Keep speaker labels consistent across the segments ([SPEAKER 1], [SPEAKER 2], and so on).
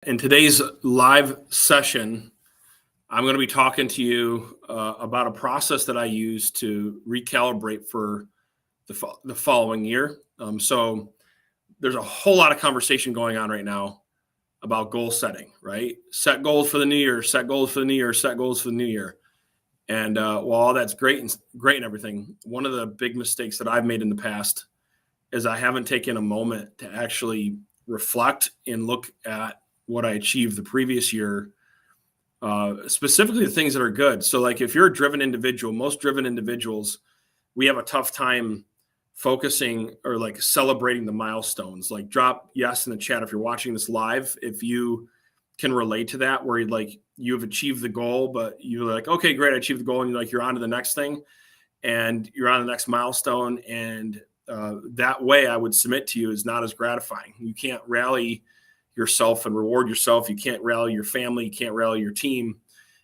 [SPEAKER 1] In today's live session, I'm going to be talking to you about a process that I use to recalibrate for the following year. So there's a whole lot of conversation going on right now about goal setting, right? Set goals for the new year, set goals for the new year, set goals for the new year. And while all that's great and everything, one of the big mistakes that I've made in the past is I haven't taken a moment to actually reflect and look at what I achieved the previous year, specifically the things that are good. So, like if you're a driven individual, most driven individuals, we have a tough time focusing or like celebrating the milestones. Like, drop yes in the chat if you're watching this live, if you can relate to that, where you've achieved the goal, but you're like, okay, great, I achieved the goal, and you're on to the next thing, and you're on the next milestone, and that way I would submit to you is not as gratifying. You can't rally yourself and reward yourself. You can't rally your family. You can't rally your team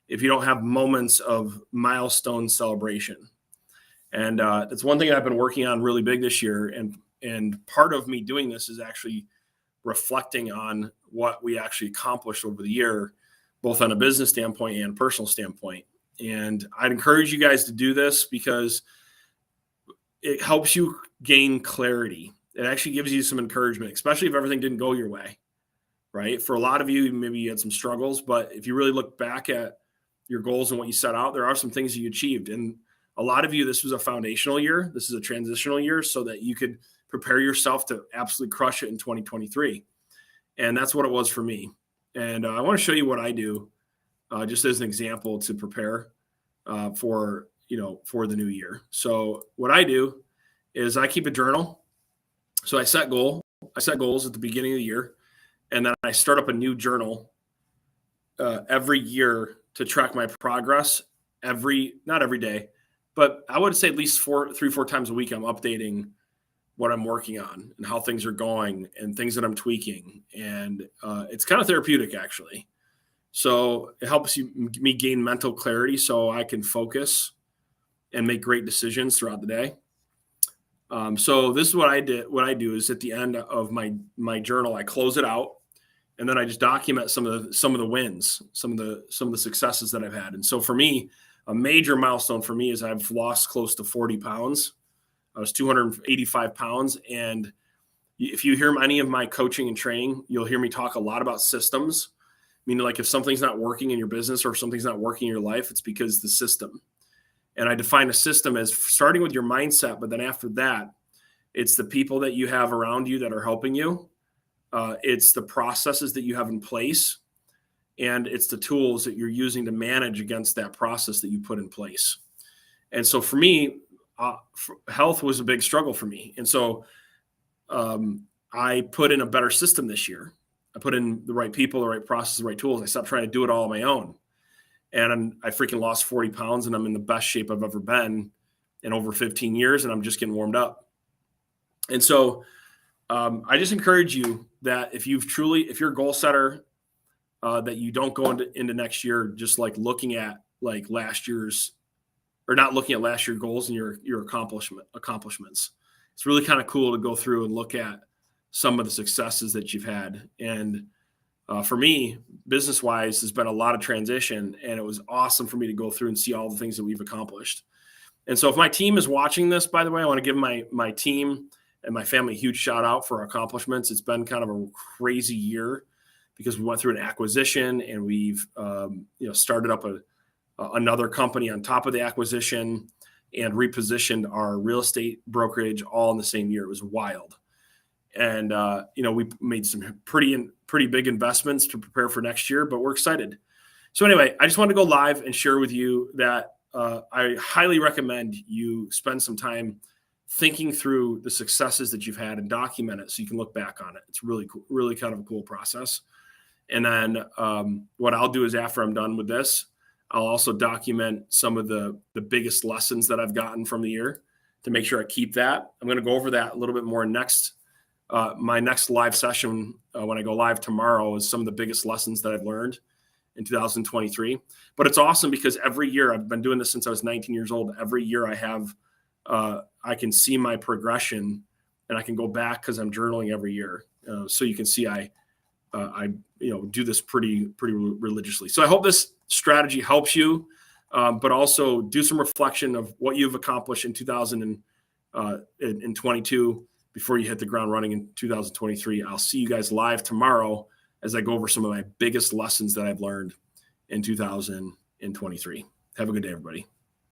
[SPEAKER 1] if you don't have moments of milestone celebration. And that's one thing I've been working on really big this year. And part of me doing this is actually reflecting on what we actually accomplished over the year, both on a business standpoint and personal standpoint. And I'd encourage you guys to do this because it helps you gain clarity. It actually gives you some encouragement, especially if everything didn't go your way, right? For a lot of you, maybe you had some struggles, but if you really look back at your goals and what you set out, there are some things that you achieved. And a lot of you, this was a foundational year. This is a transitional year so that you could prepare yourself to absolutely crush it in 2023. And that's what it was for me. And I want to show you what I do just as an example to prepare for the new year. So what I do is I keep a journal. So I set goals at the beginning of the year, and then I start up a new journal every year to track my progress. Not every day, but I would say at least 3-4 times a week, I'm updating what I'm working on and how things are going and things that I'm tweaking. And it's kind of therapeutic, actually. So it helps me gain mental clarity so I can focus and make great decisions throughout the day. So this is what I did. What I do is at the end of my journal, I close it out, and then I just document some of the wins, some of the successes that I've had. And so for me, a major milestone for me is I've lost close to 40 pounds. I was 285 pounds, and if you hear any of my coaching and training, you'll hear me talk a lot about systems. Meaning, like if something's not working in your business or something's not working in your life, it's because the system. And I define a system as starting with your mindset, but then after that, it's the people that you have around you that are helping you. It's the processes that you have in place, and it's the tools that you're using to manage against that process that you put in place. And so for me, health was a big struggle for me. And so I put in a better system this year. I put in the right people, the right process, the right tools. I stopped trying to do it all on my own. And I freaking lost 40 pounds, and I'm in the best shape I've ever been in over 15 years, and I'm just getting warmed up. And so I just encourage you that if you're a goal setter, that you don't go into next year just like looking at like last year's, or not looking at last year's goals and your accomplishments. It's really kind of cool to go through and look at some of the successes that you've had. And for me, business-wise, there's been a lot of transition, and it was awesome for me to go through and see all the things that we've accomplished. And so if my team is watching this, by the way, I want to give my team and my family a huge shout out for our accomplishments. It's been kind of a crazy year because we went through an acquisition, and we've started up another company on top of the acquisition and repositioned our real estate brokerage all in the same year. It was wild. And, we made some pretty big investments to prepare for next year, but we're excited. So anyway, I just wanted to go live and share with you that I highly recommend you spend some time thinking through the successes that you've had and document it so you can look back on it. It's really cool, really kind of a cool process. And then what I'll do is after I'm done with this, I'll also document some of the biggest lessons that I've gotten from the year to make sure I keep that. I'm going to go over that a little bit more next. My next live session, when I go live tomorrow, is some of the biggest lessons that I've learned in 2023. But it's awesome because every year, I've been doing this since I was 19 years old. Every year I can see my progression, and I can go back because I'm journaling every year. So you can see I I do this pretty religiously. So I hope this strategy helps you, but also do some reflection of what you've accomplished in 2022 before you hit the ground running in 2023. I'll see you guys live tomorrow as I go over some of my biggest lessons that I've learned in 2023. Have a good day, everybody.